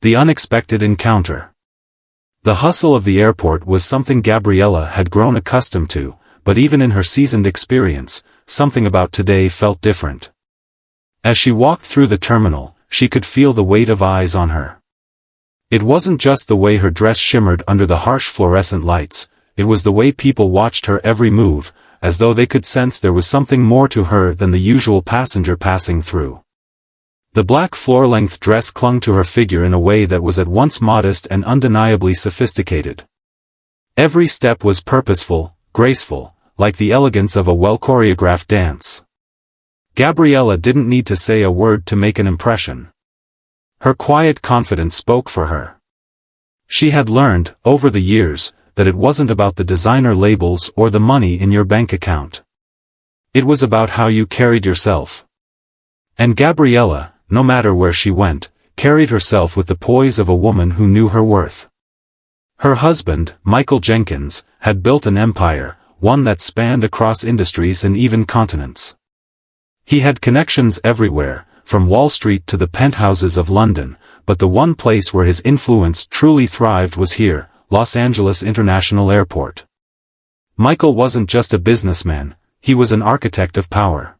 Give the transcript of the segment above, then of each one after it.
The unexpected encounter. The hustle of the airport was something Gabriella had grown accustomed to, but even in her seasoned experience, something about today felt different. As she walked through the terminal, she could feel the weight of eyes on her. It wasn't just the way her dress shimmered under the harsh fluorescent lights, it was the way people watched her every move, as though they could sense there was something more to her than the usual passenger passing through. The black floor-length dress clung to her figure in a way that was at once modest and undeniably sophisticated. Every step was purposeful, graceful, like the elegance of a well-choreographed dance. Gabriella didn't need to say a word to make an impression. Her quiet confidence spoke for her. She had learned, over the years, that it wasn't about the designer labels or the money in your bank account. It was about how you carried yourself. And Gabriella, no matter where she went, carried herself with the poise of a woman who knew her worth. Her husband, Michael Jenkins, had built an empire, one that spanned across industries and even continents. He had connections everywhere, from Wall Street to the penthouses of London, but the one place where his influence truly thrived was here, Los Angeles International Airport. Michael wasn't just a businessman, he was an architect of power.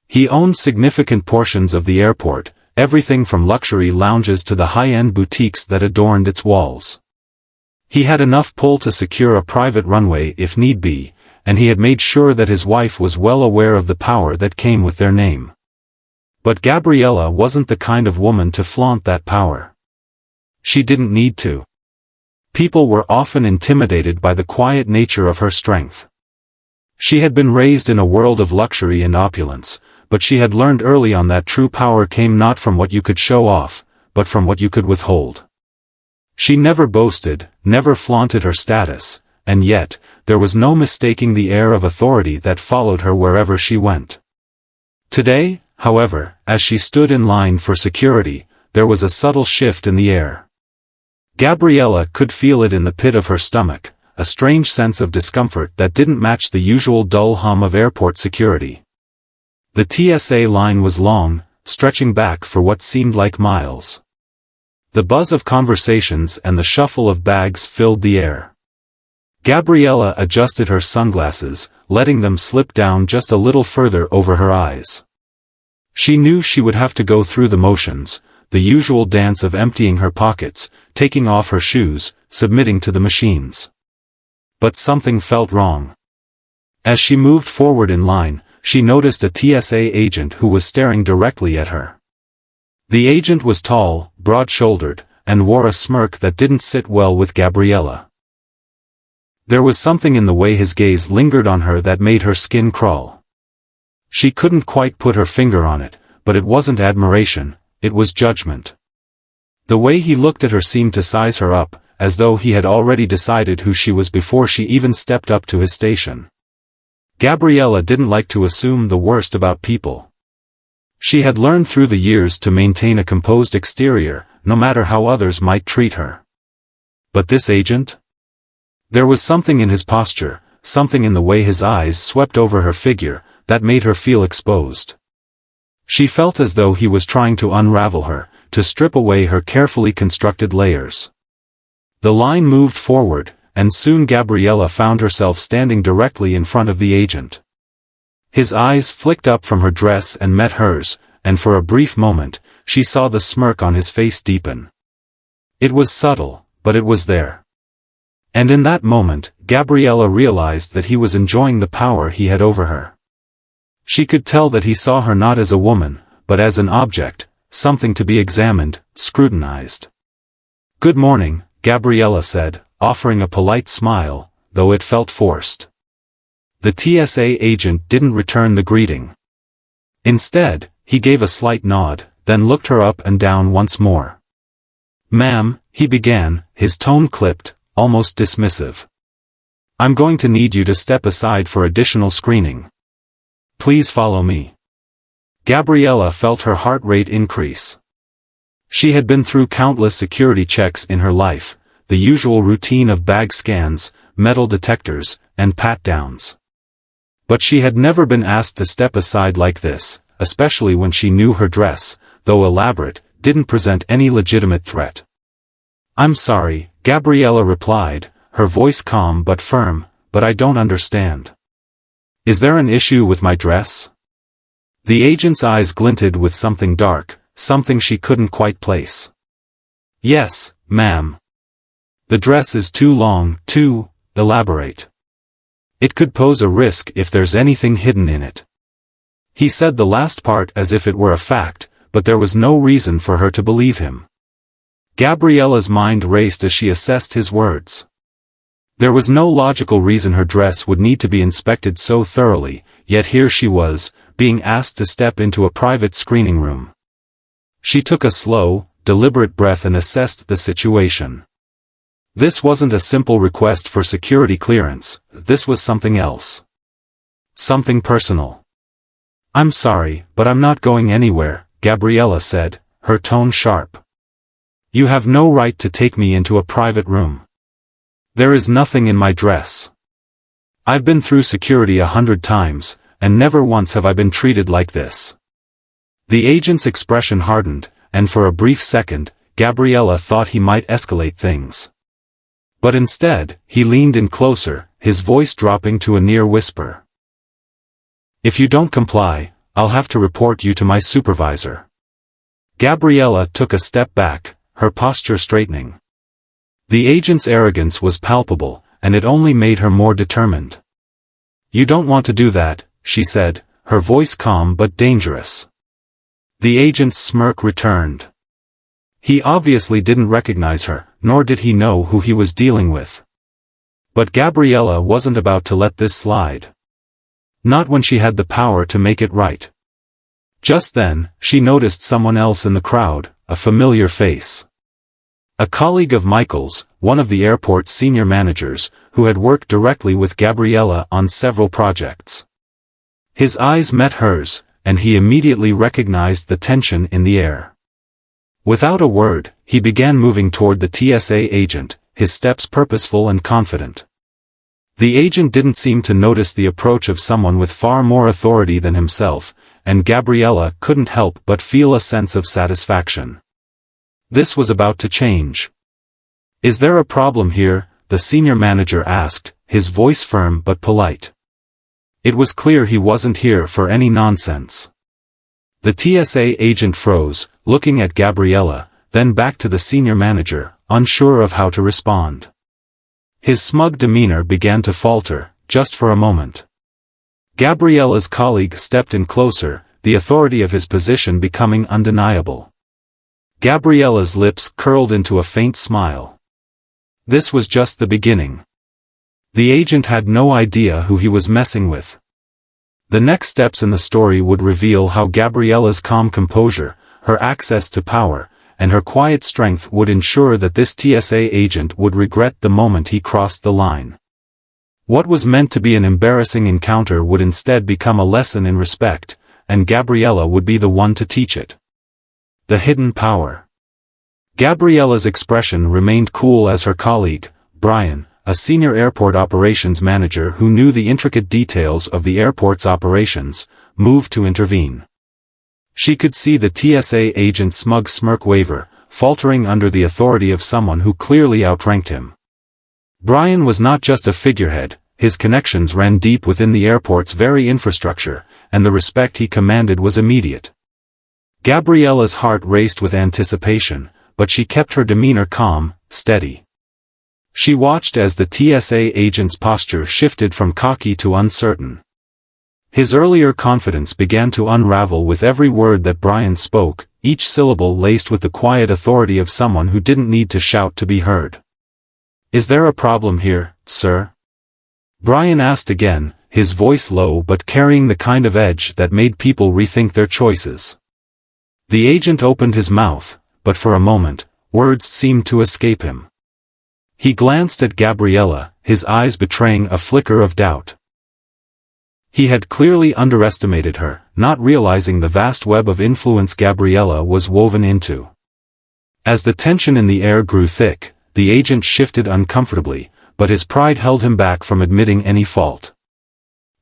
He owned significant portions of the airport, everything from luxury lounges to the high-end boutiques that adorned its walls. He had enough pull to secure a private runway if need be, and he had made sure that his wife was well aware of the power that came with their name. But Gabriella wasn't the kind of woman to flaunt that power. She didn't need to. People were often intimidated by the quiet nature of her strength. She had been raised in a world of luxury and opulence, but she had learned early on that true power came not from what you could show off, but from what you could withhold. She never boasted, never flaunted her status, and yet, there was no mistaking the air of authority that followed her wherever she went. Today, however, as she stood in line for security, there was a subtle shift in the air. Gabriella could feel it in the pit of her stomach, a strange sense of discomfort that didn't match the usual dull hum of airport security. The TSA line was long, stretching back for what seemed like miles. The buzz of conversations and the shuffle of bags filled the air. Gabriella adjusted her sunglasses, letting them slip down just a little further over her eyes. She knew she would have to go through the motions, the usual dance of emptying her pockets, taking off her shoes, submitting to the machines. But something felt wrong. As she moved forward in line, she noticed a TSA agent who was staring directly at her. The agent was tall, broad-shouldered, and wore a smirk that didn't sit well with Gabriella. There was something in the way his gaze lingered on her that made her skin crawl. She couldn't quite put her finger on it, but it wasn't admiration, it was judgment. The way he looked at her seemed to size her up, as though he had already decided who she was before she even stepped up to his station. Gabriella didn't like to assume the worst about people. She had learned through the years to maintain a composed exterior, no matter how others might treat her. But this agent? There was something in his posture, something in the way his eyes swept over her figure, that made her feel exposed. She felt as though he was trying to unravel her, to strip away her carefully constructed layers. The line moved forward, and soon Gabriella found herself standing directly in front of the agent. His eyes flicked up from her dress and met hers, and for a brief moment, she saw the smirk on his face deepen. It was subtle, but it was there. And in that moment, Gabriella realized that he was enjoying the power he had over her. She could tell that he saw her not as a woman, but as an object, something to be examined, scrutinized. "Good morning," Gabriella said, offering a polite smile, though it felt forced. The TSA agent didn't return the greeting. Instead, he gave a slight nod, then looked her up and down once more. "Ma'am," he began, his tone clipped, almost dismissive. "I'm going to need you to step aside for additional screening. Please follow me." Gabriella felt her heart rate increase. She had been through countless security checks in her life, the usual routine of bag scans, metal detectors, and pat-downs. But she had never been asked to step aside like this, especially when she knew her dress, though elaborate, didn't present any legitimate threat. "I'm sorry," Gabriella replied, her voice calm but firm, "but I don't understand. Is there an issue with my dress?" The agent's eyes glinted with something dark, something she couldn't quite place. "Yes, ma'am. The dress is too long, too elaborate. It could pose a risk if there's anything hidden in it." He said the last part as if it were a fact, but there was no reason for her to believe him. Gabriella's mind raced as she assessed his words. There was no logical reason her dress would need to be inspected so thoroughly, yet here she was, being asked to step into a private screening room. She took a slow, deliberate breath and assessed the situation. This wasn't a simple request for security clearance, this was something else. Something personal. "I'm sorry, but I'm not going anywhere," Gabriella said, her tone sharp. "You have no right to take me into a private room. There is nothing in my dress. I've been through security 100 times, and never once have I been treated like this." The agent's expression hardened, and for a brief second, Gabriella thought he might escalate things. But instead, he leaned in closer, his voice dropping to a near whisper. "If you don't comply, I'll have to report you to my supervisor." Gabriella took a step back, her posture straightening. The agent's arrogance was palpable, and it only made her more determined. "You don't want to do that," she said, her voice calm but dangerous. The agent's smirk returned. He obviously didn't recognize her, nor did he know who he was dealing with. But Gabriella wasn't about to let this slide. Not when she had the power to make it right. Just then, she noticed someone else in the crowd, a familiar face. A colleague of Michael's, one of the airport's senior managers, who had worked directly with Gabriella on several projects. His eyes met hers, and he immediately recognized the tension in the air. Without a word, he began moving toward the TSA agent, his steps purposeful and confident. The agent didn't seem to notice the approach of someone with far more authority than himself, and Gabriella couldn't help but feel a sense of satisfaction. This was about to change. "Is there a problem here?" the senior manager asked, his voice firm but polite. It was clear he wasn't here for any nonsense. The TSA agent froze, looking at Gabriella, then back to the senior manager, unsure of how to respond. His smug demeanor began to falter, just for a moment. Gabriella's colleague stepped in closer, the authority of his position becoming undeniable. Gabriella's lips curled into a faint smile. This was just the beginning. The agent had no idea who he was messing with. The next steps in the story would reveal how Gabriella's calm composure, her access to power, and her quiet strength would ensure that this TSA agent would regret the moment he crossed the line. What was meant to be an embarrassing encounter would instead become a lesson in respect, and Gabriella would be the one to teach it. The hidden power. Gabriella's expression remained cool as her colleague, Brian, a senior airport operations manager who knew the intricate details of the airport's operations, moved to intervene. She could see the TSA agent's smug smirk waver, faltering under the authority of someone who clearly outranked him. Brian was not just a figurehead, his connections ran deep within the airport's very infrastructure, and the respect he commanded was immediate. Gabriella's heart raced with anticipation, but she kept her demeanor calm, steady. She watched as the TSA agent's posture shifted from cocky to uncertain. His earlier confidence began to unravel with every word that Brian spoke, each syllable laced with the quiet authority of someone who didn't need to shout to be heard. "Is there a problem here, sir?" Brian asked again, his voice low but carrying the kind of edge that made people rethink their choices. The agent opened his mouth, but for a moment, words seemed to escape him. He glanced at Gabriella, his eyes betraying a flicker of doubt. He had clearly underestimated her, not realizing the vast web of influence Gabriella was woven into. As the tension in the air grew thick, the agent shifted uncomfortably, but his pride held him back from admitting any fault.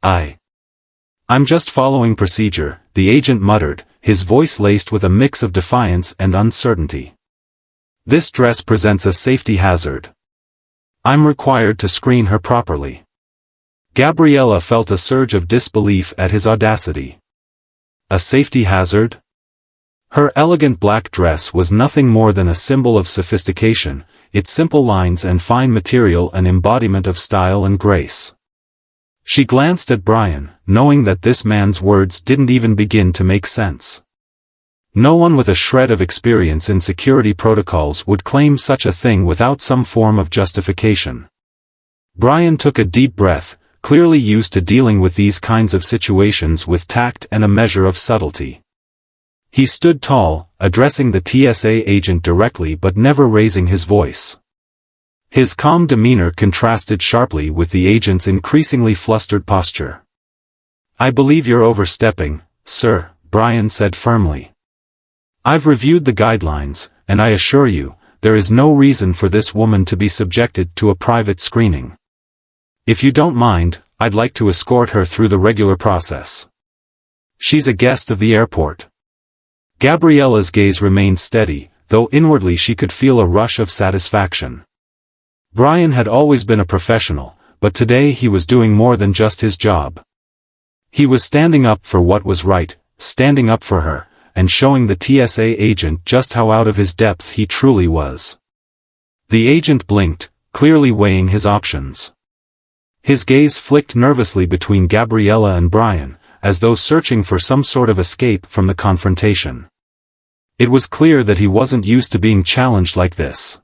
I'm just following procedure," the agent muttered, his voice laced with a mix of defiance and uncertainty. "This dress presents a safety hazard. I'm required to screen her properly." Gabriella felt a surge of disbelief at his audacity. A safety hazard? Her elegant black dress was nothing more than a symbol of sophistication, its simple lines and fine material an embodiment of style and grace. She glanced at Brian, knowing that this man's words didn't even begin to make sense. No one with a shred of experience in security protocols would claim such a thing without some form of justification. Brian took a deep breath, clearly used to dealing with these kinds of situations with tact and a measure of subtlety. He stood tall, addressing the TSA agent directly but never raising his voice. His calm demeanor contrasted sharply with the agent's increasingly flustered posture. "I believe you're overstepping, sir," Brian said firmly. "I've reviewed the guidelines, and I assure you, there is no reason for this woman to be subjected to a private screening. If you don't mind, I'd like to escort her through the regular process. She's a guest of the airport." Gabriella's gaze remained steady, though inwardly she could feel a rush of satisfaction. Brian had always been a professional, but today he was doing more than just his job. He was standing up for what was right, standing up for her, and showing the TSA agent just how out of his depth he truly was. The agent blinked, clearly weighing his options. His gaze flicked nervously between Gabriella and Brian, as though searching for some sort of escape from the confrontation. It was clear that he wasn't used to being challenged like this.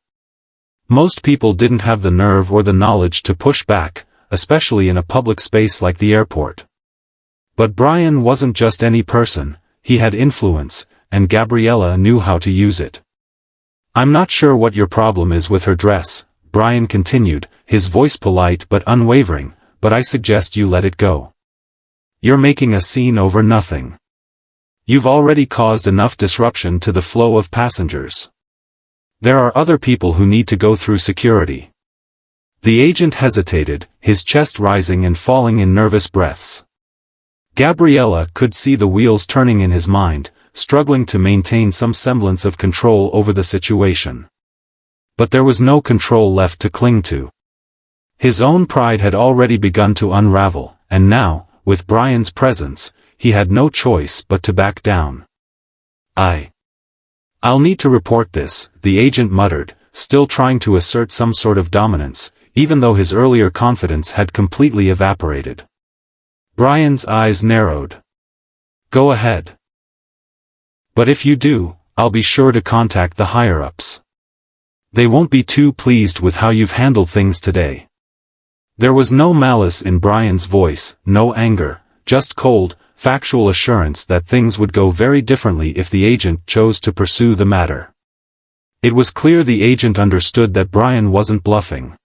Most people didn't have the nerve or the knowledge to push back, especially in a public space like the airport. But Brian wasn't just any person, he had influence, and Gabriella knew how to use it. "I'm not sure what your problem is with her dress," Brian continued, his voice polite but unwavering, "but I suggest you let it go. You're making a scene over nothing. You've already caused enough disruption to the flow of passengers. There are other people who need to go through security." The agent hesitated, his chest rising and falling in nervous breaths. Gabriella could see the wheels turning in his mind, struggling to maintain some semblance of control over the situation. But there was no control left to cling to. His own pride had already begun to unravel, and now, with Brian's presence, he had no choice but to back down. I'll need to report this," the agent muttered, still trying to assert some sort of dominance, even though his earlier confidence had completely evaporated. Brian's eyes narrowed. "Go ahead. But if you do, I'll be sure to contact the higher-ups. They won't be too pleased with how you've handled things today." There was no malice in Brian's voice, no anger, just cold, factual assurance that things would go very differently if the agent chose to pursue the matter. It was clear the agent understood that Brian wasn't bluffing.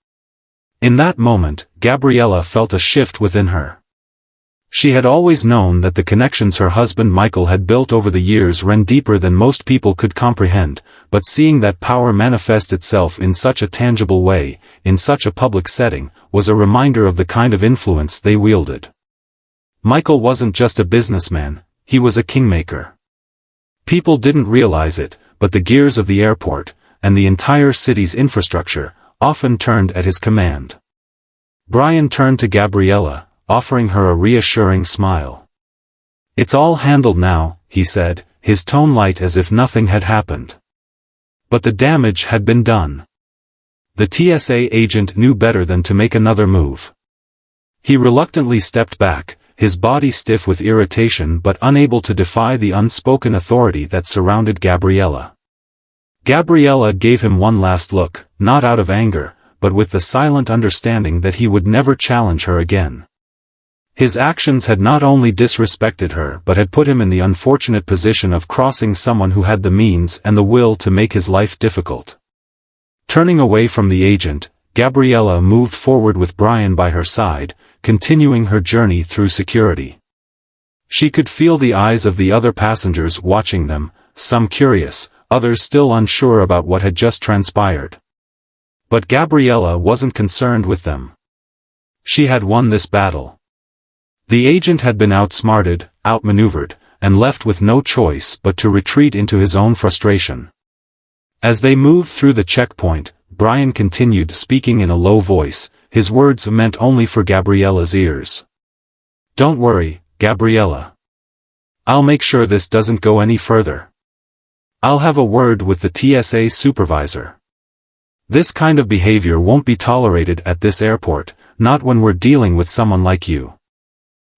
In that moment, Gabriella felt a shift within her. She had always known that the connections her husband Michael had built over the years ran deeper than most people could comprehend, but seeing that power manifest itself in such a tangible way, in such a public setting, was a reminder of the kind of influence they wielded. Michael wasn't just a businessman, he was a kingmaker. People didn't realize it, but the gears of the airport, and the entire city's infrastructure, often turned at his command. Brian turned to Gabriella, offering her a reassuring smile. "It's all handled now," he said, his tone light as if nothing had happened. But the damage had been done. The TSA agent knew better than to make another move. He reluctantly stepped back, his body stiff with irritation but unable to defy the unspoken authority that surrounded Gabriella. Gabriella gave him one last look, not out of anger, but with the silent understanding that he would never challenge her again. His actions had not only disrespected her but had put him in the unfortunate position of crossing someone who had the means and the will to make his life difficult. Turning away from the agent, Gabriella moved forward with Brian by her side, continuing her journey through security. She could feel the eyes of the other passengers watching them, some curious, others still unsure about what had just transpired. But Gabriella wasn't concerned with them. She had won this battle. The agent had been outsmarted, outmaneuvered, and left with no choice but to retreat into his own frustration. As they moved through the checkpoint, Brian continued speaking in a low voice, his words meant only for Gabriella's ears. "Don't worry, Gabriella. I'll make sure this doesn't go any further. I'll have a word with the TSA supervisor. This kind of behavior won't be tolerated at this airport, not when we're dealing with someone like you."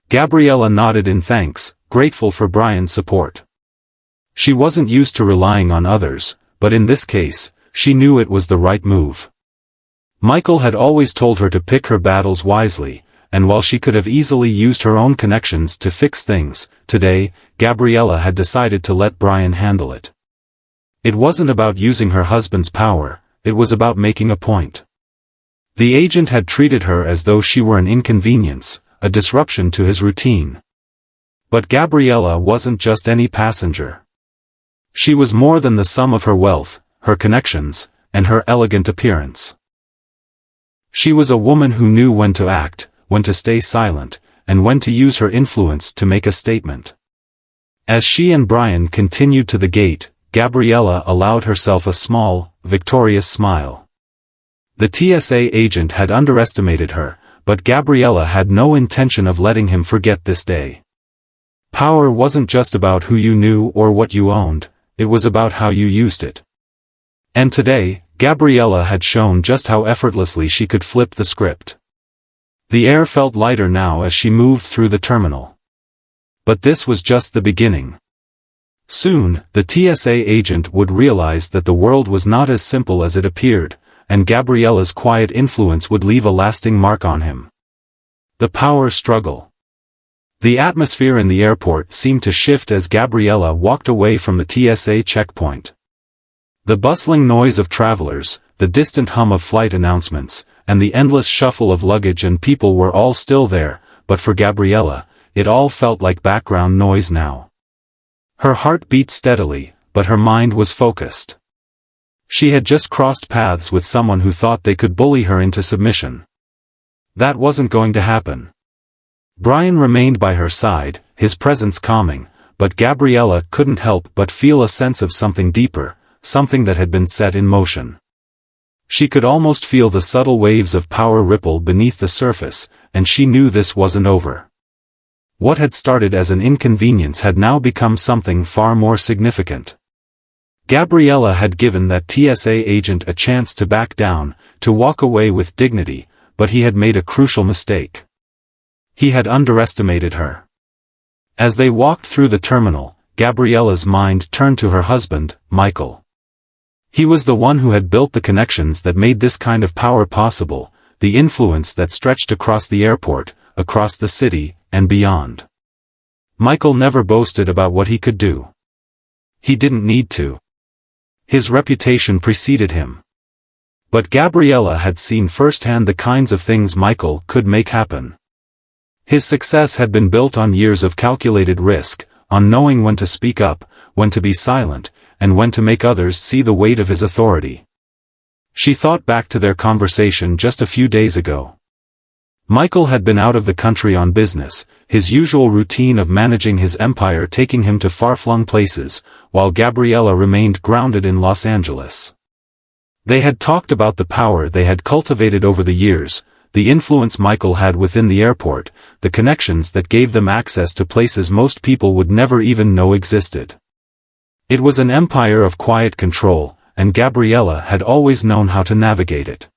Gabriella nodded in thanks, grateful for Brian's support. She wasn't used to relying on others, but in this case, she knew it was the right move. Michael had always told her to pick her battles wisely, and while she could have easily used her own connections to fix things, today, Gabriella had decided to let Brian handle it. It wasn't about using her husband's power, it was about making a point. The agent had treated her as though she were an inconvenience, a disruption to his routine. But Gabriella wasn't just any passenger. She was more than the sum of her wealth, her connections, and her elegant appearance. She was a woman who knew when to act, when to stay silent, and when to use her influence to make a statement. As she and Brian continued to the gate, Gabriella allowed herself a small, victorious smile. The TSA agent had underestimated her, but Gabriella had no intention of letting him forget this day. Power wasn't just about who you knew or what you owned, it was about how you used it. And today, Gabriella had shown just how effortlessly she could flip the script. The air felt lighter now as she moved through the terminal. But this was just the beginning. Soon, the TSA agent would realize that the world was not as simple as it appeared, and Gabriella's quiet influence would leave a lasting mark on him. The power struggle. The atmosphere in the airport seemed to shift as Gabriella walked away from the TSA checkpoint. The bustling noise of travelers, the distant hum of flight announcements, and the endless shuffle of luggage and people were all still there, but for Gabriella, it all felt like background noise now. Her heart beat steadily, but her mind was focused. She had just crossed paths with someone who thought they could bully her into submission. That wasn't going to happen. Brian remained by her side, his presence calming, but Gabriella couldn't help but feel a sense of something deeper, something that had been set in motion. She could almost feel the subtle waves of power ripple beneath the surface, and she knew this wasn't over. What had started as an inconvenience had now become something far more significant. Gabriella had given that TSA agent a chance to back down, to walk away with dignity, but he had made a crucial mistake. He had underestimated her. As they walked through the terminal, Gabriella's mind turned to her husband, Michael. He was the one who had built the connections that made this kind of power possible, the influence that stretched across the airport, across the city, and beyond. Michael never boasted about what he could do. He didn't need to. His reputation preceded him. But Gabriella had seen firsthand the kinds of things Michael could make happen. His success had been built on years of calculated risk, on knowing when to speak up, when to be silent, and when to make others see the weight of his authority. She thought back to their conversation just a few days ago. Michael had been out of the country on business, his usual routine of managing his empire taking him to far-flung places, while Gabriella remained grounded in Los Angeles. They had talked about the power they had cultivated over the years, the influence Michael had within the airport, the connections that gave them access to places most people would never even know existed. It was an empire of quiet control, and Gabriella had always known how to navigate it.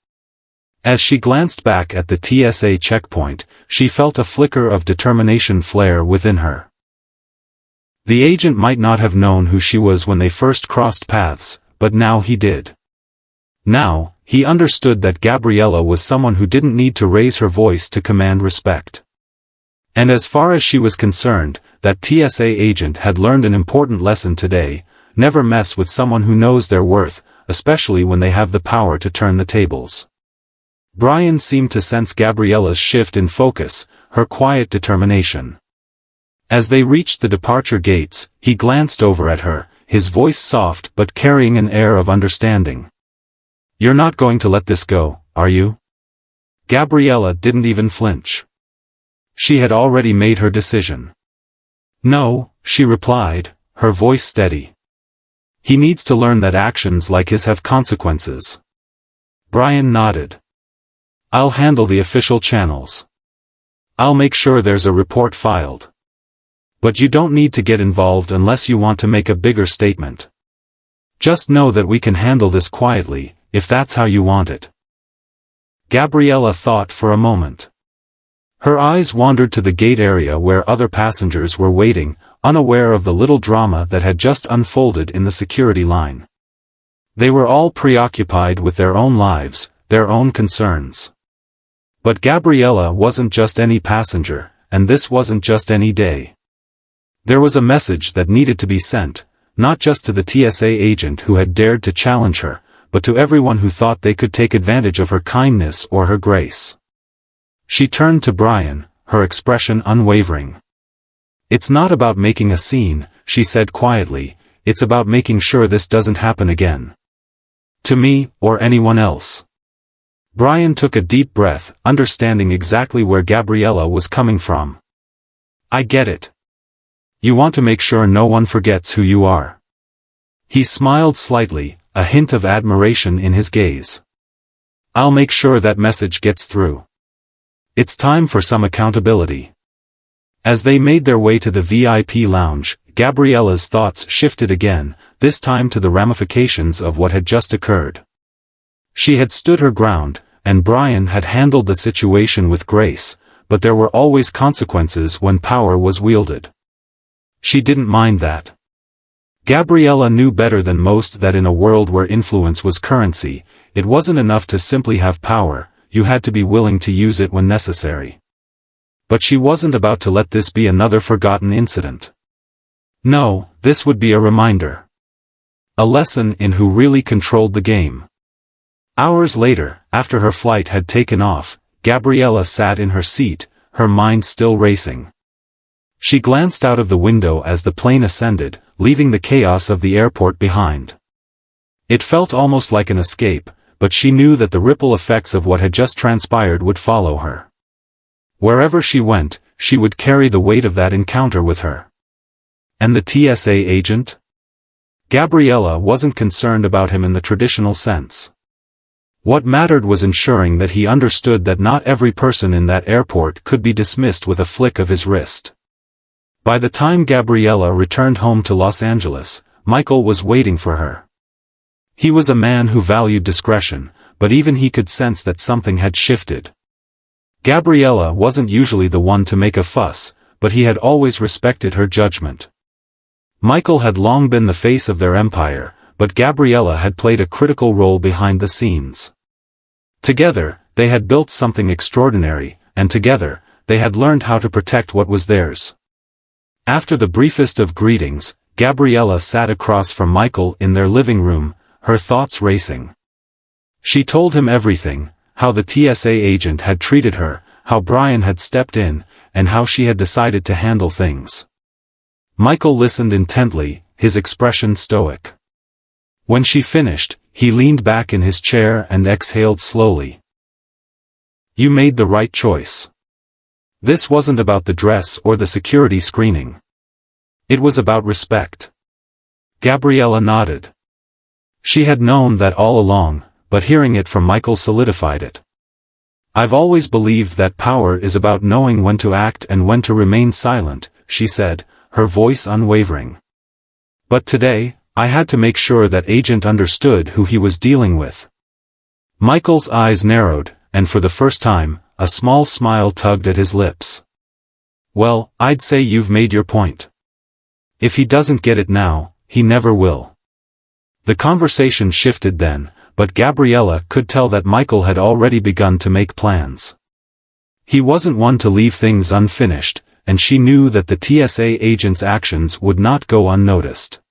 As she glanced back at the TSA checkpoint, she felt a flicker of determination flare within her. The agent might not have known who she was when they first crossed paths, but now he did. Now, he understood that Gabriella was someone who didn't need to raise her voice to command respect. And as far as she was concerned, that TSA agent had learned an important lesson today: never mess with someone who knows their worth, especially when they have the power to turn the tables. Brian seemed to sense Gabriella's shift in focus, her quiet determination. As they reached the departure gates, he glanced over at her, his voice soft but carrying an air of understanding. "You're not going to let this go, are you?" Gabriella didn't even flinch. She had already made her decision. "No, she replied, her voice steady. He needs to learn that actions like his have consequences. Brian nodded. I'll handle the official channels. I'll make sure there's a report filed. But you don't need to get involved unless you want to make a bigger statement. Just know that we can handle this quietly, if that's how you want it. Gabriella thought for a moment. Her eyes wandered to the gate area where other passengers were waiting, unaware of the little drama that had just unfolded in the security line. They were all preoccupied with their own lives, their own concerns. But Gabriella wasn't just any passenger, and this wasn't just any day. There was a message that needed to be sent, not just to the TSA agent who had dared to challenge her, but to everyone who thought they could take advantage of her kindness or her grace. She turned to Brian, her expression unwavering. It's not about making a scene, she said quietly, it's about making sure this doesn't happen again. To me, or anyone else. Brian took a deep breath, understanding exactly where Gabriella was coming from. I get it. You want to make sure no one forgets who you are. He smiled slightly, a hint of admiration in his gaze. I'll make sure that message gets through. It's time for some accountability. As they made their way to the VIP lounge, Gabriella's thoughts shifted again, this time to the ramifications of what had just occurred. She had stood her ground, and Brian had handled the situation with grace, but there were always consequences when power was wielded. She didn't mind that. Gabriella knew better than most that in a world where influence was currency, it wasn't enough to simply have power, you had to be willing to use it when necessary. But she wasn't about to let this be another forgotten incident. No, this would be a reminder. A lesson in who really controlled the game. Hours later, after her flight had taken off, Gabriella sat in her seat, her mind still racing. She glanced out of the window as the plane ascended, leaving the chaos of the airport behind. It felt almost like an escape, but she knew that the ripple effects of what had just transpired would follow her. Wherever she went, she would carry the weight of that encounter with her. And the TSA agent? Gabriella wasn't concerned about him in the traditional sense. What mattered was ensuring that he understood that not every person in that airport could be dismissed with a flick of his wrist. By the time Gabriella returned home to Los Angeles, Michael was waiting for her. He was a man who valued discretion, but even he could sense that something had shifted. Gabriella wasn't usually the one to make a fuss, but he had always respected her judgment. Michael had long been the face of their empire, but Gabriella had played a critical role behind the scenes. Together, they had built something extraordinary, and together, they had learned how to protect what was theirs. After the briefest of greetings, Gabriella sat across from Michael in their living room, her thoughts racing. She told him everything, how the TSA agent had treated her, how Brian had stepped in, and how she had decided to handle things. Michael listened intently, his expression stoic. When she finished, he leaned back in his chair and exhaled slowly. You made the right choice. This wasn't about the dress or the security screening. It was about respect. Gabriella nodded. She had known that all along, but hearing it from Michael solidified it. I've always believed that power is about knowing when to act and when to remain silent, she said, her voice unwavering. But today, I had to make sure that agent understood who he was dealing with. Michael's eyes narrowed, and for the first time, a small smile tugged at his lips. Well, I'd say you've made your point. If he doesn't get it now, he never will. The conversation shifted then, but Gabriella could tell that Michael had already begun to make plans. He wasn't one to leave things unfinished, and she knew that the TSA agent's actions would not go unnoticed.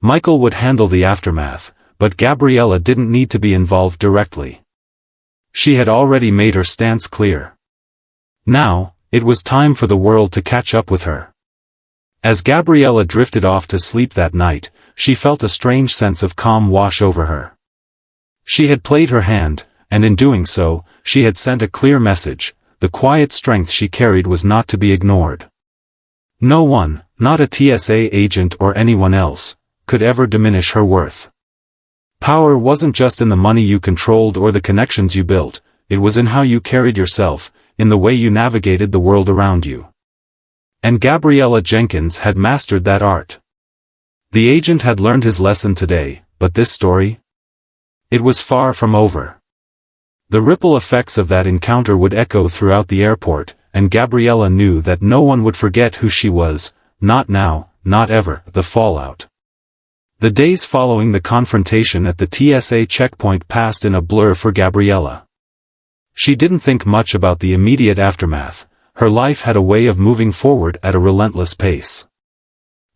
Michael would handle the aftermath, but Gabriella didn't need to be involved directly. She had already made her stance clear. Now, it was time for the world to catch up with her. As Gabriella drifted off to sleep that night, she felt a strange sense of calm wash over her. She had played her hand, and in doing so, she had sent a clear message. The quiet strength she carried was not to be ignored. No one, not a TSA agent or anyone else, could ever diminish her worth. Power wasn't just in the money you controlled or the connections you built, it was in how you carried yourself, in the way you navigated the world around you. And Gabriella Jenkins had mastered that art. The agent had learned his lesson today, but this story? It was far from over. The ripple effects of that encounter would echo throughout the airport, and Gabriella knew that no one would forget who she was, not now, not ever. The fallout. The days following the confrontation at the TSA checkpoint passed in a blur for Gabriella. She didn't think much about the immediate aftermath. Her life had a way of moving forward at a relentless pace.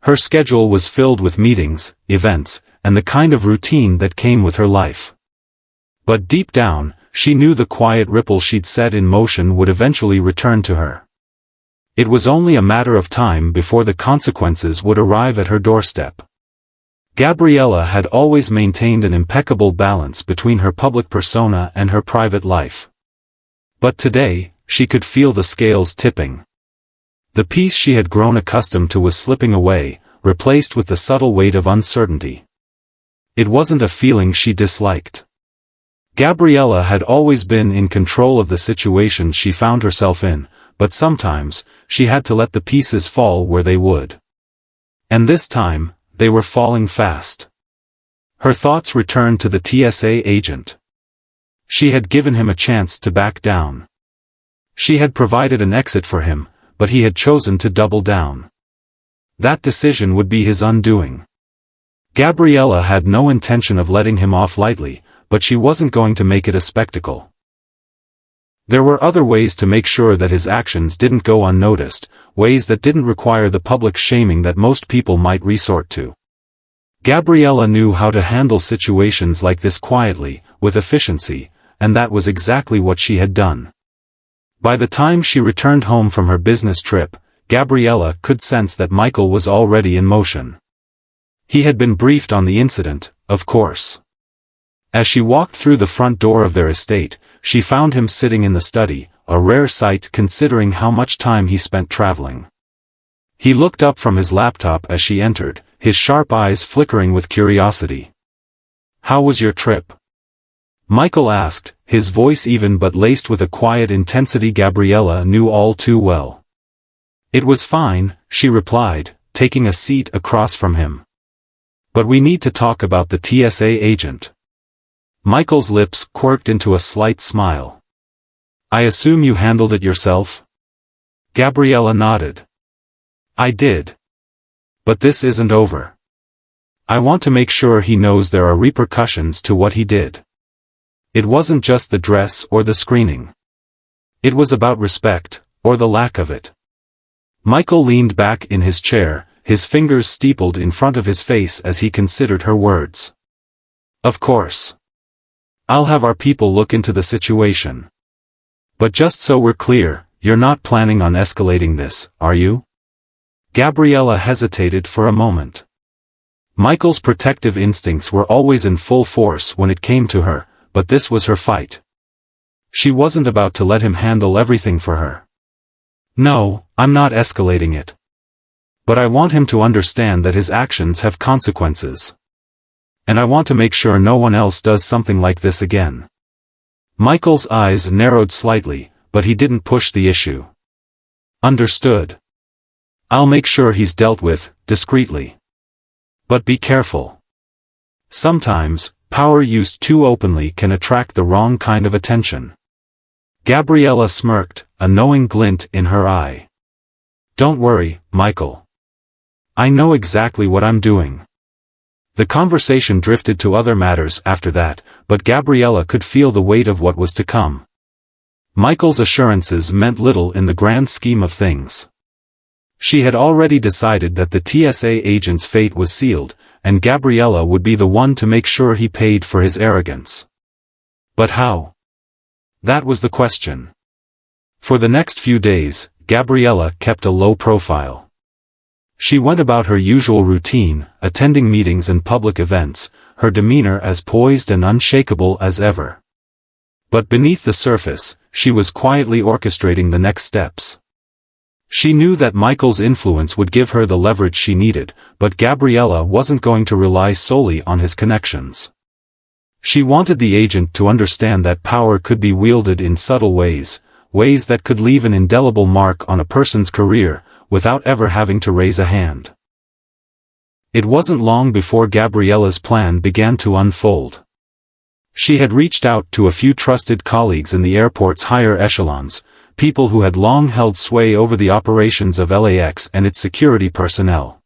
Her schedule was filled with meetings, events, and the kind of routine that came with her life. But deep down, she knew the quiet ripple she'd set in motion would eventually return to her. It was only a matter of time before the consequences would arrive at her doorstep. Gabriella had always maintained an impeccable balance between her public persona and her private life. But today, she could feel the scales tipping. The peace she had grown accustomed to was slipping away, replaced with the subtle weight of uncertainty. It wasn't a feeling she disliked. Gabriella had always been in control of the situations she found herself in, but sometimes, she had to let the pieces fall where they would. And this time, they were falling fast. Her thoughts returned to the TSA agent. She had given him a chance to back down. She had provided an exit for him, but he had chosen to double down. That decision would be his undoing. Gabriella had no intention of letting him off lightly, but she wasn't going to make it a spectacle. There were other ways to make sure that his actions didn't go unnoticed, ways that didn't require the public shaming that most people might resort to. Gabriella knew how to handle situations like this quietly, with efficiency, and that was exactly what she had done. By the time she returned home from her business trip, Gabriella could sense that Michael was already in motion. He had been briefed on the incident, of course. As she walked through the front door of their estate, she found him sitting in the study, a rare sight considering how much time he spent traveling. He looked up from his laptop as she entered, his sharp eyes flickering with curiosity. "How was your trip?" Michael asked, his voice even but laced with a quiet intensity Gabriella knew all too well. "It was fine," she replied, taking a seat across from him. "But we need to talk about the TSA agent." Michael's lips quirked into a slight smile. "I assume you handled it yourself?" Gabriella nodded. "I did. But this isn't over. I want to make sure he knows there are repercussions to what he did. It wasn't just the dress or the screening. It was about respect, or the lack of it." Michael leaned back in his chair, his fingers steepled in front of his face as he considered her words. "Of course. I'll have our people look into the situation. But just so we're clear, you're not planning on escalating this, are you?" Gabriella hesitated for a moment. Michael's protective instincts were always in full force when it came to her, but this was her fight. She wasn't about to let him handle everything for her. "No, I'm not escalating it. But I want him to understand that his actions have consequences. And I want to make sure no one else does something like this again." Michael's eyes narrowed slightly, but he didn't push the issue. "Understood. I'll make sure he's dealt with, discreetly. But be careful. Sometimes, power used too openly can attract the wrong kind of attention." Gabriella smirked, a knowing glint in her eye. "Don't worry, Michael. I know exactly what I'm doing." The conversation drifted to other matters after that, but Gabriella could feel the weight of what was to come. Michael's assurances meant little in the grand scheme of things. She had already decided that the TSA agent's fate was sealed, and Gabriella would be the one to make sure he paid for his arrogance. But how? That was the question. For the next few days, Gabriella kept a low profile. She went about her usual routine, attending meetings and public events, her demeanor as poised and unshakable as ever. But beneath the surface, she was quietly orchestrating the next steps. She knew that Michael's influence would give her the leverage she needed, but Gabriella wasn't going to rely solely on his connections. She wanted the agent to understand that power could be wielded in subtle ways, ways that could leave an indelible mark on a person's career, without ever having to raise a hand. It wasn't long before Gabriella's plan began to unfold. She had reached out to a few trusted colleagues in the airport's higher echelons, people who had long held sway over the operations of LAX and its security personnel.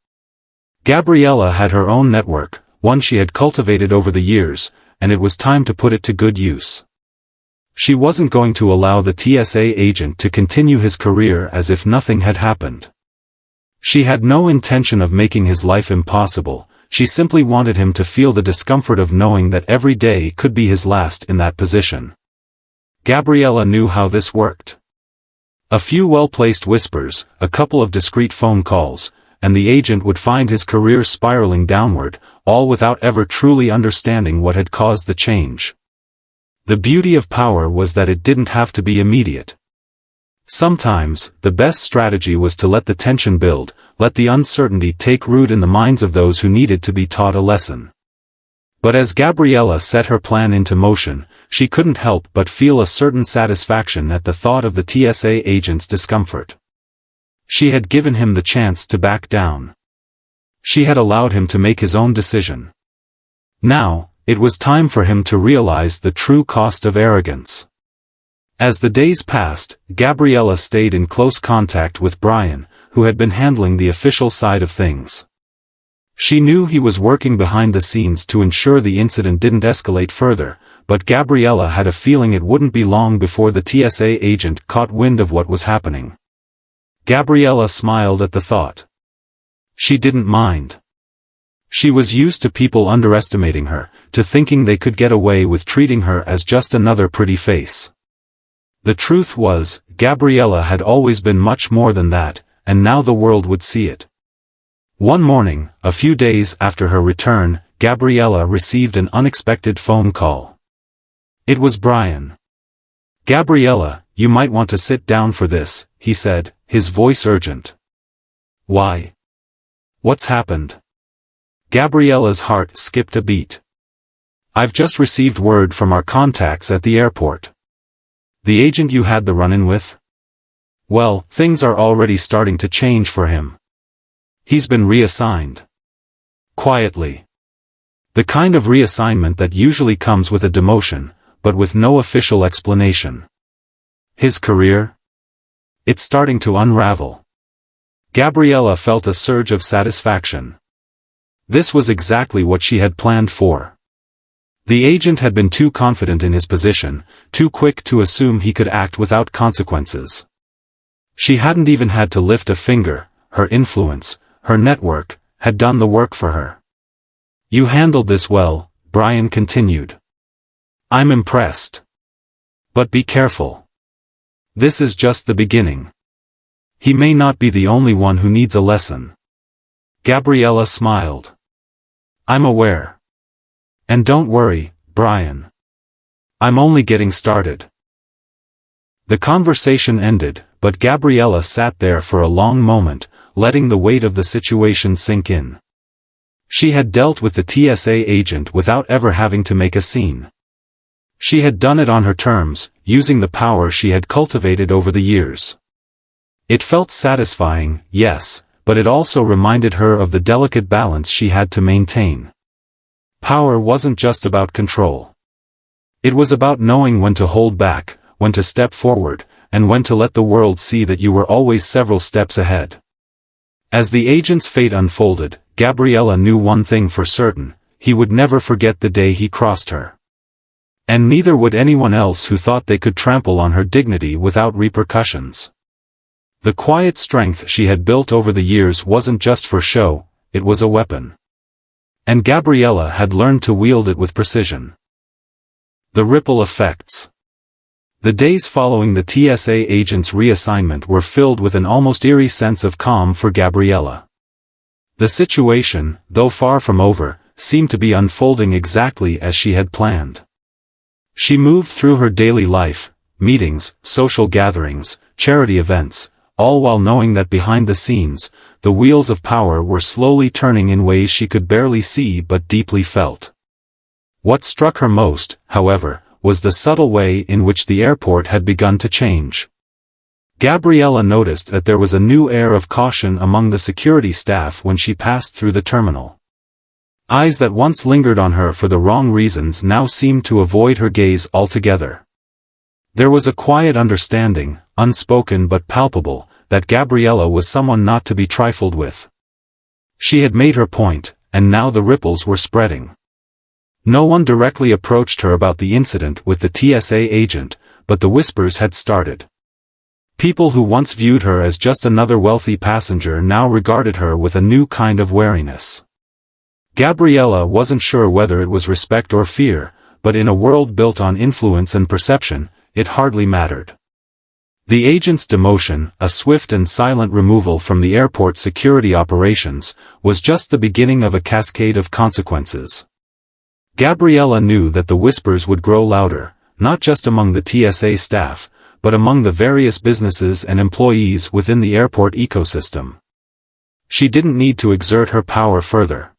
Gabriella had her own network, one she had cultivated over the years, and it was time to put it to good use. She wasn't going to allow the TSA agent to continue his career as if nothing had happened. She had no intention of making his life impossible, she simply wanted him to feel the discomfort of knowing that every day could be his last in that position. Gabriella knew how this worked. A few well-placed whispers, a couple of discreet phone calls, and the agent would find his career spiraling downward, all without ever truly understanding what had caused the change. The beauty of power was that it didn't have to be immediate. Sometimes, the best strategy was to let the tension build, let the uncertainty take root in the minds of those who needed to be taught a lesson. But as Gabriella set her plan into motion, she couldn't help but feel a certain satisfaction at the thought of the TSA agent's discomfort. She had given him the chance to back down. She had allowed him to make his own decision. Now, it was time for him to realize the true cost of arrogance. As the days passed, Gabriella stayed in close contact with Brian, who had been handling the official side of things. She knew he was working behind the scenes to ensure the incident didn't escalate further, but Gabriella had a feeling it wouldn't be long before the TSA agent caught wind of what was happening. Gabriella smiled at the thought. She didn't mind. She was used to people underestimating her, to thinking they could get away with treating her as just another pretty face. The truth was, Gabriella had always been much more than that, and now the world would see it. One morning, a few days after her return, Gabriella received an unexpected phone call. It was Brian. "Gabriella, you might want to sit down for this," he said, his voice urgent. "Why? What's happened?" Gabriella's heart skipped a beat. "I've just received word from our contacts at the airport. The agent you had the run-in with? Well, things are already starting to change for him. He's been reassigned." Quietly. The kind of reassignment that usually comes with a demotion, but with no official explanation. His career? It's starting to unravel. Gabriella felt a surge of satisfaction. This was exactly what she had planned for. The agent had been too confident in his position, too quick to assume he could act without consequences. She hadn't even had to lift a finger, her influence, her network, had done the work for her. "You handled this well," Brian continued. "I'm impressed. But be careful. This is just the beginning. He may not be the only one who needs a lesson." Gabriella smiled. "I'm aware. And don't worry, Brian. I'm only getting started." The conversation ended, but Gabriella sat there for a long moment, letting the weight of the situation sink in. She had dealt with the TSA agent without ever having to make a scene. She had done it on her terms, using the power she had cultivated over the years. It felt satisfying, yes, but it also reminded her of the delicate balance she had to maintain. Power wasn't just about control. It was about knowing when to hold back, when to step forward, and when to let the world see that you were always several steps ahead. As the agent's fate unfolded, Gabriella knew one thing for certain: he would never forget the day he crossed her. And neither would anyone else who thought they could trample on her dignity without repercussions. The quiet strength she had built over the years wasn't just for show, it was a weapon. And Gabriella had learned to wield it with precision. The ripple effects. The days following the TSA agent's reassignment were filled with an almost eerie sense of calm for Gabriella. The situation, though far from over, seemed to be unfolding exactly as she had planned. She moved through her daily life, meetings, social gatherings, charity events, all while knowing that behind the scenes, the wheels of power were slowly turning in ways she could barely see but deeply felt. What struck her most, however, was the subtle way in which the airport had begun to change. Gabriella noticed that there was a new air of caution among the security staff when she passed through the terminal. Eyes that once lingered on her for the wrong reasons now seemed to avoid her gaze altogether. There was a quiet understanding, unspoken but palpable, that Gabriella was someone not to be trifled with. She had made her point, and now the ripples were spreading. No one directly approached her about the incident with the TSA agent, but the whispers had started. People who once viewed her as just another wealthy passenger now regarded her with a new kind of wariness. Gabriella wasn't sure whether it was respect or fear, but in a world built on influence and perception, it hardly mattered. The agent's demotion, a swift and silent removal from the airport security operations, was just the beginning of a cascade of consequences. Gabriella knew that the whispers would grow louder, not just among the TSA staff, but among the various businesses and employees within the airport ecosystem. She didn't need to exert her power further.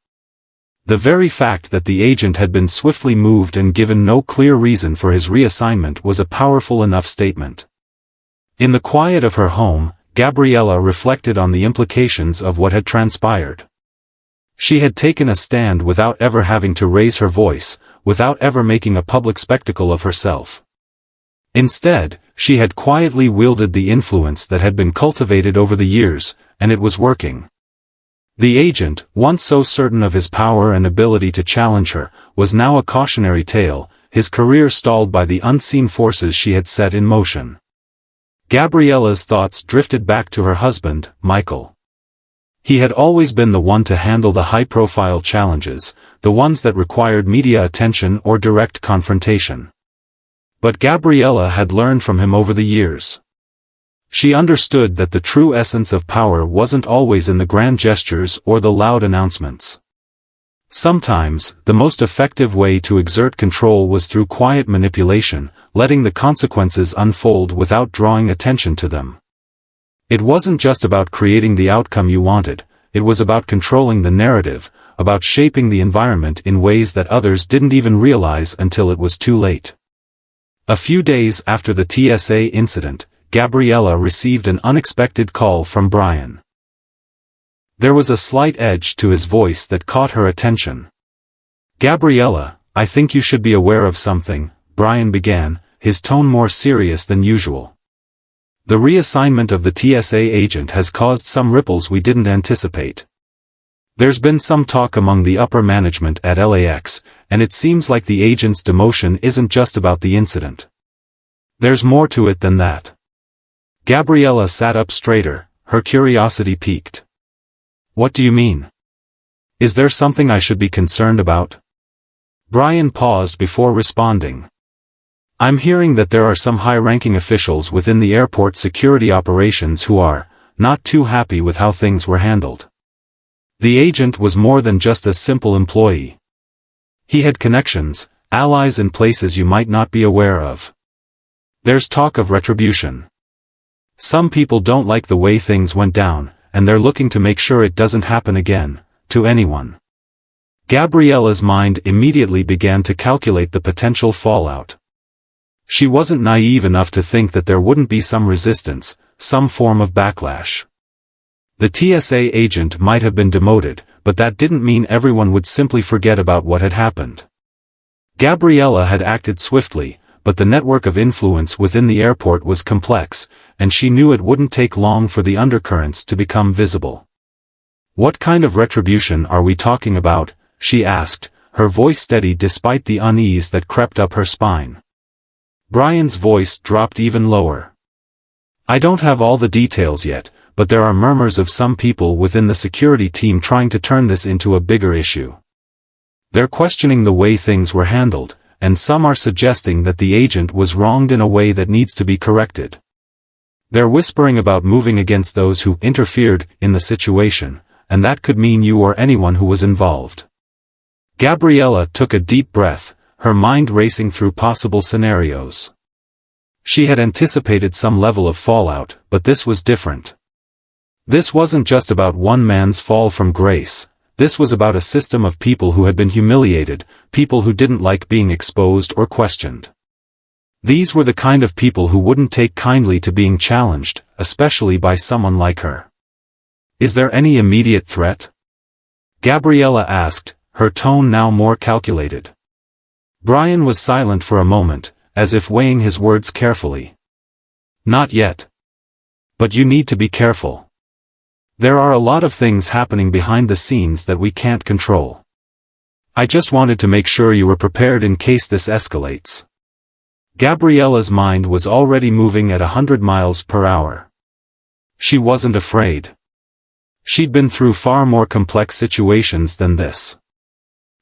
The very fact that the agent had been swiftly moved and given no clear reason for his reassignment was a powerful enough statement. In the quiet of her home, Gabriella reflected on the implications of what had transpired. She had taken a stand without ever having to raise her voice, without ever making a public spectacle of herself. Instead, she had quietly wielded the influence that had been cultivated over the years, and it was working. The agent, once so certain of his power and ability to challenge her, was now a cautionary tale, his career stalled by the unseen forces she had set in motion. Gabriella's thoughts drifted back to her husband, Michael. He had always been the one to handle the high-profile challenges, the ones that required media attention or direct confrontation. But Gabriella had learned from him over the years. She understood that the true essence of power wasn't always in the grand gestures or the loud announcements. Sometimes, the most effective way to exert control was through quiet manipulation, letting the consequences unfold without drawing attention to them. It wasn't just about creating the outcome you wanted, it was about controlling the narrative, about shaping the environment in ways that others didn't even realize until it was too late. A few days after the TSA incident, Gabriella received an unexpected call from Brian. There was a slight edge to his voice that caught her attention. "Gabriella, I think you should be aware of something," Brian began, his tone more serious than usual. "The reassignment of the TSA agent has caused some ripples we didn't anticipate. There's been some talk among the upper management at LAX, and it seems like the agent's demotion isn't just about the incident. There's more to it than that." Gabriella sat up straighter, her curiosity piqued. "What do you mean? Is there something I should be concerned about?" Brian paused before responding. "I'm hearing that there are some high-ranking officials within the airport security operations who are not too happy with how things were handled. The agent was more than just a simple employee. He had connections, allies in places you might not be aware of. There's talk of retribution. Some people don't like the way things went down, and they're looking to make sure it doesn't happen again, to anyone." Gabriella's mind immediately began to calculate the potential fallout. She wasn't naive enough to think that there wouldn't be some resistance, some form of backlash. The TSA agent might have been demoted, but that didn't mean everyone would simply forget about what had happened. Gabriella had acted swiftly, but the network of influence within the airport was complex, and she knew it wouldn't take long for the undercurrents to become visible. "What kind of retribution are we talking about?" she asked, her voice steady despite the unease that crept up her spine. Brian's voice dropped even lower. "I don't have all the details yet, but there are murmurs of some people within the security team trying to turn this into a bigger issue. They're questioning the way things were handled, and some are suggesting that the agent was wronged in a way that needs to be corrected. They're whispering about moving against those who interfered in the situation, and that could mean you or anyone who was involved." Gabriella took a deep breath, her mind racing through possible scenarios. She had anticipated some level of fallout, but this was different. This wasn't just about one man's fall from grace. This was about a system of people who had been humiliated, people who didn't like being exposed or questioned. These were the kind of people who wouldn't take kindly to being challenged, especially by someone like her. "Is there any immediate threat?" Gabriella asked, her tone now more calculated. Brian was silent for a moment, as if weighing his words carefully. "Not yet. But you need to be careful. There are a lot of things happening behind the scenes that we can't control. I just wanted to make sure you were prepared in case this escalates." Gabriella's mind was already moving at 100 miles per hour. She wasn't afraid. She'd been through far more complex situations than this.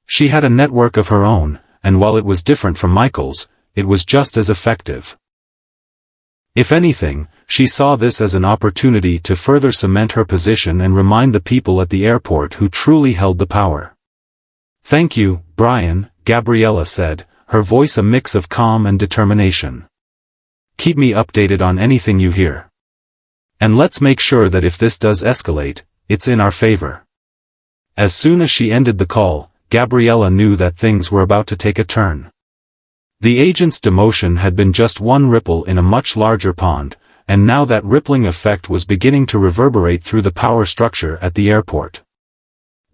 She had a network of her own, and while it was different from Michael's, it was just as effective. If anything, she saw this as an opportunity to further cement her position and remind the people at the airport who truly held the power. "Thank you, Brian," Gabriella said, her voice a mix of calm and determination. "Keep me updated on anything you hear. And let's make sure that if this does escalate, it's in our favor." As soon as she ended the call, Gabriella knew that things were about to take a turn. The agent's demotion had been just one ripple in a much larger pond, and now that rippling effect was beginning to reverberate through the power structure at the airport.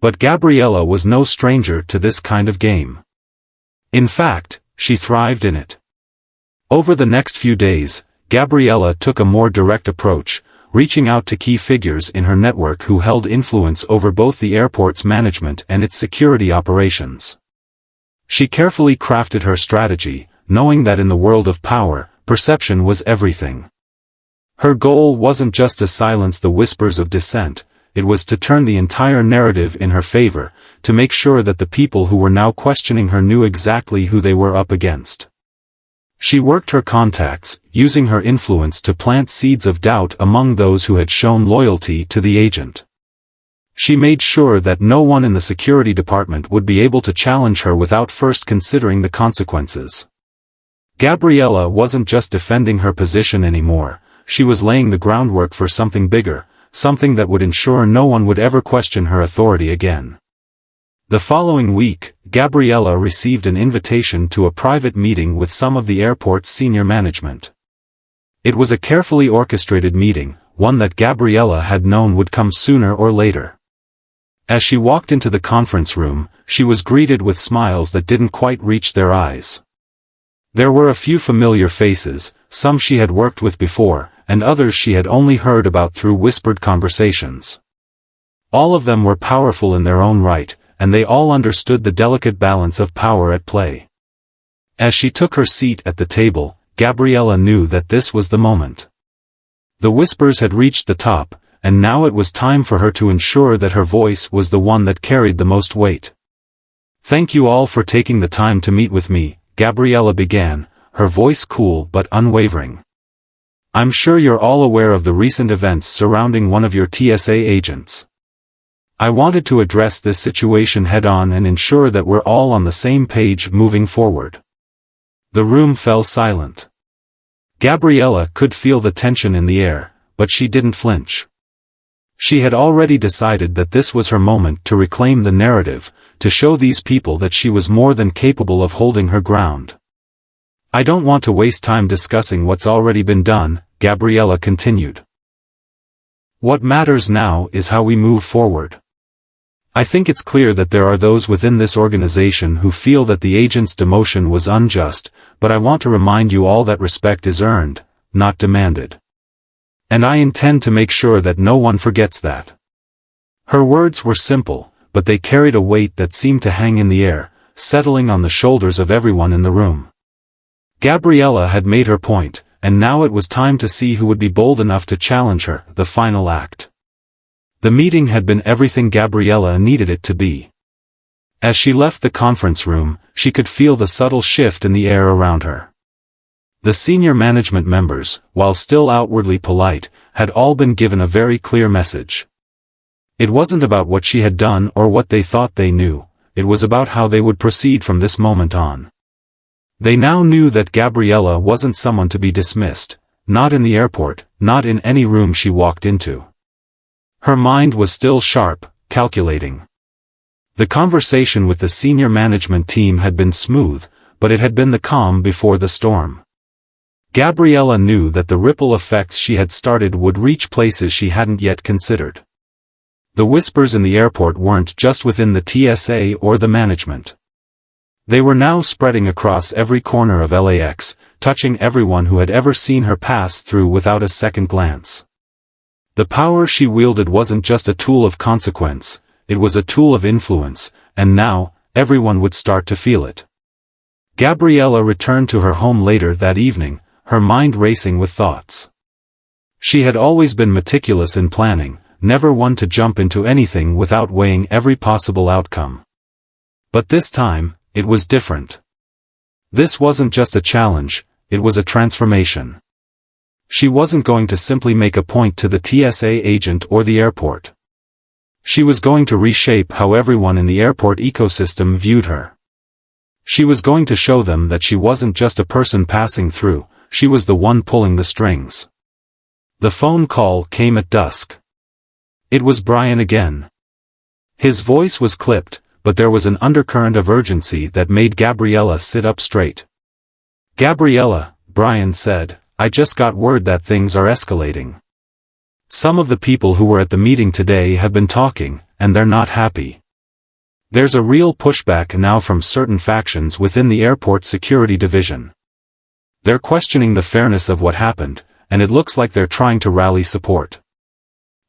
But Gabriella was no stranger to this kind of game. In fact, she thrived in it. Over the next few days, Gabriella took a more direct approach, reaching out to key figures in her network who held influence over both the airport's management and its security operations. She carefully crafted her strategy, knowing that in the world of power, perception was everything. Her goal wasn't just to silence the whispers of dissent, it was to turn the entire narrative in her favor, to make sure that the people who were now questioning her knew exactly who they were up against. She worked her contacts, using her influence to plant seeds of doubt among those who had shown loyalty to the agent. She made sure that no one in the security department would be able to challenge her without first considering the consequences. Gabriella wasn't just defending her position anymore, she was laying the groundwork for something bigger, something that would ensure no one would ever question her authority again. The following week, Gabriella received an invitation to a private meeting with some of the airport's senior management. It was a carefully orchestrated meeting, one that Gabriella had known would come sooner or later. As she walked into the conference room, she was greeted with smiles that didn't quite reach their eyes. There were a few familiar faces, some she had worked with before, and others she had only heard about through whispered conversations. All of them were powerful in their own right, and they all understood the delicate balance of power at play. As she took her seat at the table, Gabriella knew that this was the moment. The whispers had reached the top, and now it was time for her to ensure that her voice was the one that carried the most weight. "Thank you all for taking the time to meet with me," Gabriella began, her voice cool but unwavering. "I'm sure you're all aware of the recent events surrounding one of your TSA agents. I wanted to address this situation head-on and ensure that we're all on the same page moving forward." The room fell silent. Gabriella could feel the tension in the air, but she didn't flinch. She had already decided that this was her moment to reclaim the narrative, to show these people that she was more than capable of holding her ground. "I don't want to waste time discussing what's already been done," Gabriella continued. "What matters now is how we move forward. I think it's clear that there are those within this organization who feel that the agent's demotion was unjust, but I want to remind you all that respect is earned, not demanded. And I intend to make sure that no one forgets that." Her words were simple, but they carried a weight that seemed to hang in the air, settling on the shoulders of everyone in the room. Gabriella had made her point, and now it was time to see who would be bold enough to challenge her, the final act. The meeting had been everything Gabriella needed it to be. As she left the conference room, she could feel the subtle shift in the air around her. The senior management members, while still outwardly polite, had all been given a very clear message. It wasn't about what she had done or what they thought they knew, it was about how they would proceed from this moment on. They now knew that Gabriella wasn't someone to be dismissed, not in the airport, not in any room she walked into. Her mind was still sharp, calculating. The conversation with the senior management team had been smooth, but it had been the calm before the storm. Gabriella knew that the ripple effects she had started would reach places she hadn't yet considered. The whispers in the airport weren't just within the TSA or the management. They were now spreading across every corner of LAX, touching everyone who had ever seen her pass through without a second glance. The power she wielded wasn't just a tool of consequence, it was a tool of influence, and now, everyone would start to feel it. Gabriella returned to her home later that evening, her mind racing with thoughts. She had always been meticulous in planning, never one to jump into anything without weighing every possible outcome. But this time, it was different. This wasn't just a challenge, it was a transformation. She wasn't going to simply make a point to the TSA agent or the airport. She was going to reshape how everyone in the airport ecosystem viewed her. She was going to show them that she wasn't just a person passing through, she was the one pulling the strings. The phone call came at dusk. It was Brian again. His voice was clipped, but there was an undercurrent of urgency that made Gabriella sit up straight. "Gabriella," Brian said, "I just got word that things are escalating. Some of the people who were at the meeting today have been talking, and they're not happy. There's a real pushback now from certain factions within the airport security division. They're questioning the fairness of what happened, and it looks like they're trying to rally support.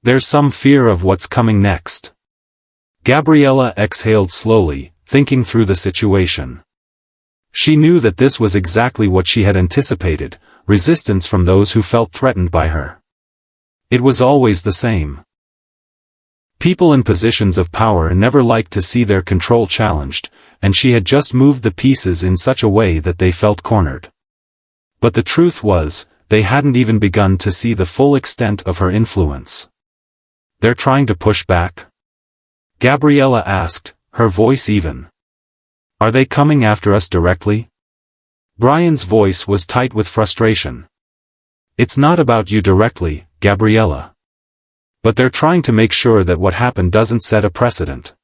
There's some fear of what's coming next." Gabriella exhaled slowly, thinking through the situation. She knew that this was exactly what she had anticipated, resistance from those who felt threatened by her. It was always the same. People in positions of power never liked to see their control challenged, and she had just moved the pieces in such a way that they felt cornered. But the truth was, they hadn't even begun to see the full extent of her influence. "They're trying to push back?" Gabriella asked, her voice even. "Are they coming after us directly?" Brian's voice was tight with frustration. "It's not about you directly, Gabriella. But they're trying to make sure that what happened doesn't set a precedent.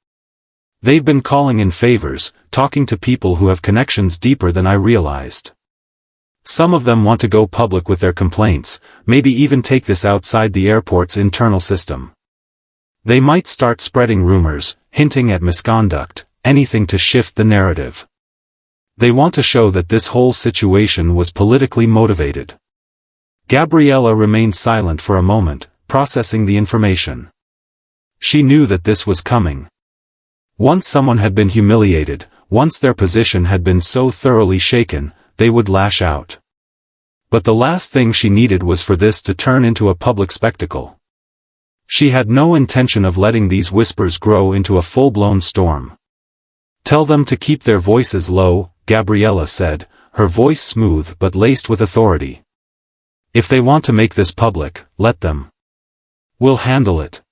They've been calling in favors, talking to people who have connections deeper than I realized. Some of them want to go public with their complaints, maybe even take this outside the airport's internal system. They might start spreading rumors, hinting at misconduct, anything to shift the narrative. They want to show that this whole situation was politically motivated." Gabriella remained silent for a moment, processing the information. She knew that this was coming. Once someone had been humiliated, once their position had been so thoroughly shaken, they would lash out. But the last thing she needed was for this to turn into a public spectacle. She had no intention of letting these whispers grow into a full-blown storm. "Tell them to keep their voices low," Gabriella said, her voice smooth but laced with authority. "If they want to make this public, let them. We'll handle it.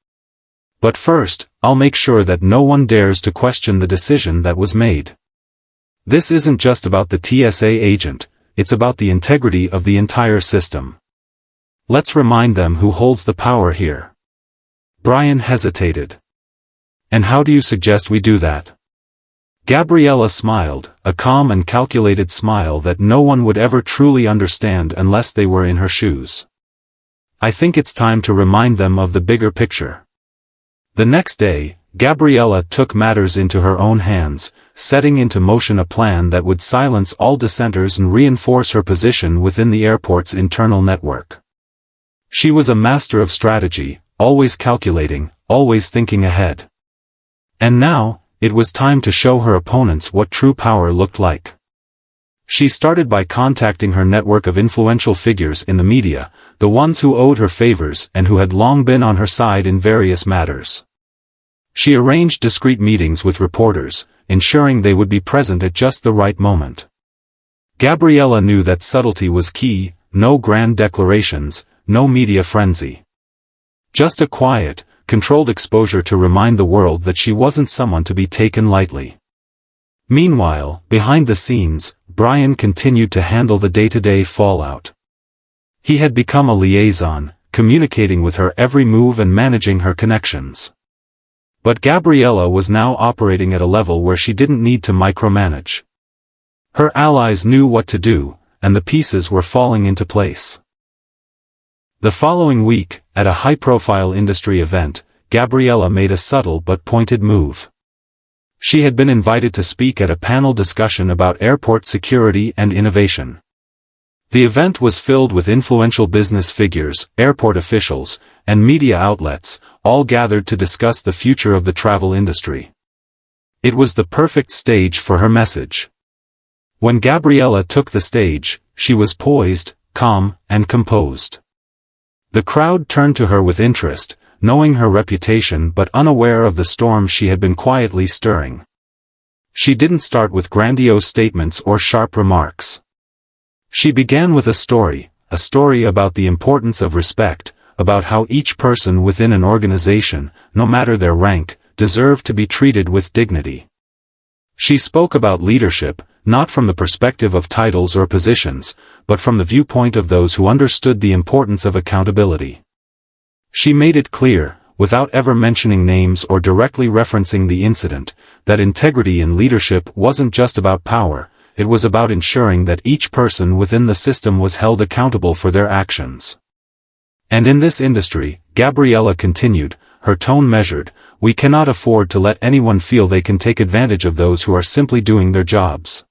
But first, I'll make sure that no one dares to question the decision that was made. This isn't just about the TSA agent, it's about the integrity of the entire system. Let's remind them who holds the power here." Brian hesitated. "And how do you suggest we do that?" Gabriella smiled, a calm and calculated smile that no one would ever truly understand unless they were in her shoes. "I think it's time to remind them of the bigger picture." The next day, Gabriella took matters into her own hands, setting into motion a plan that would silence all dissenters and reinforce her position within the airport's internal network. She was a master of strategy, always calculating, always thinking ahead. And now, it was time to show her opponents what true power looked like. She started by contacting her network of influential figures in the media, the ones who owed her favors and who had long been on her side in various matters. She arranged discreet meetings with reporters, ensuring they would be present at just the right moment. Gabriella knew that subtlety was key, no grand declarations, no media frenzy. Just a quiet, controlled exposure to remind the world that she wasn't someone to be taken lightly. Meanwhile, behind the scenes, Brian continued to handle the day-to-day fallout. He had become a liaison, communicating with her every move and managing her connections. But Gabriella was now operating at a level where she didn't need to micromanage. Her allies knew what to do, and the pieces were falling into place. The following week, at a high-profile industry event, Gabriella made a subtle but pointed move. She had been invited to speak at a panel discussion about airport security and innovation. The event was filled with influential business figures, airport officials, and media outlets, all gathered to discuss the future of the travel industry. It was the perfect stage for her message. When Gabriella took the stage, she was poised, calm, and composed. The crowd turned to her with interest, knowing her reputation but unaware of the storm she had been quietly stirring. She didn't start with grandiose statements or sharp remarks. She began with a story about the importance of respect, about how each person within an organization, no matter their rank, deserved to be treated with dignity. She spoke about leadership, not from the perspective of titles or positions, but from the viewpoint of those who understood the importance of accountability. She made it clear, without ever mentioning names or directly referencing the incident, that integrity in leadership wasn't just about power. It was about ensuring that each person within the system was held accountable for their actions. And in this industry, Gabriella continued, her tone measured, we cannot afford to let anyone feel they can take advantage of those who are simply doing their jobs.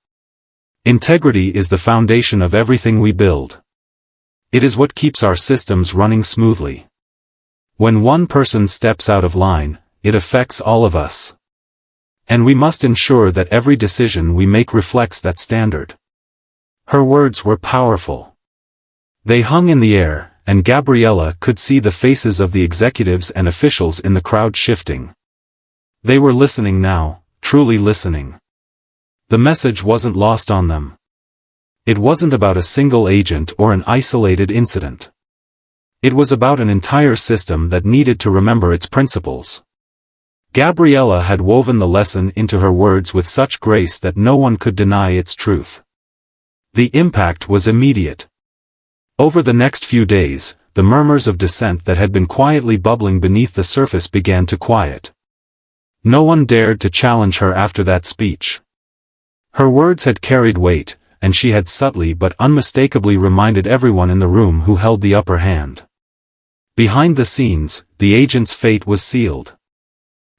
Integrity is the foundation of everything we build. It is what keeps our systems running smoothly. When one person steps out of line, it affects all of us. And we must ensure that every decision we make reflects that standard. Her words were powerful. They hung in the air, and Gabriella could see the faces of the executives and officials in the crowd shifting. They were listening now, truly listening. The message wasn't lost on them. It wasn't about a single agent or an isolated incident. It was about an entire system that needed to remember its principles. Gabriella had woven the lesson into her words with such grace that no one could deny its truth. The impact was immediate. Over the next few days, the murmurs of dissent that had been quietly bubbling beneath the surface began to quiet. No one dared to challenge her after that speech. Her words had carried weight, and she had subtly but unmistakably reminded everyone in the room who held the upper hand. Behind the scenes, the agent's fate was sealed.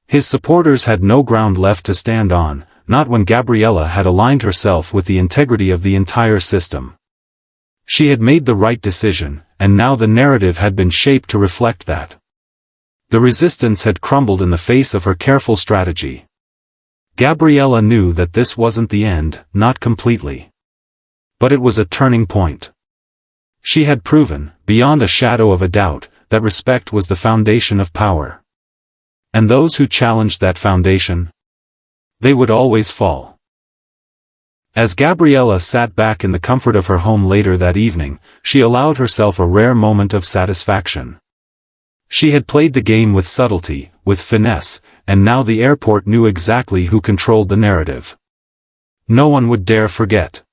His supporters had no ground left to stand on, not when Gabriella had aligned herself with the integrity of the entire system. She had made the right decision, and now the narrative had been shaped to reflect that. The resistance had crumbled in the face of her careful strategy. Gabriella knew that this wasn't the end, not completely. But it was a turning point. She had proven, beyond a shadow of a doubt, that respect was the foundation of power. And those who challenged that foundation, they would always fall. As Gabriella sat back in the comfort of her home later that evening, she allowed herself a rare moment of satisfaction. She had played the game with subtlety, with finesse, and now the airport knew exactly who controlled the narrative. No one would dare forget.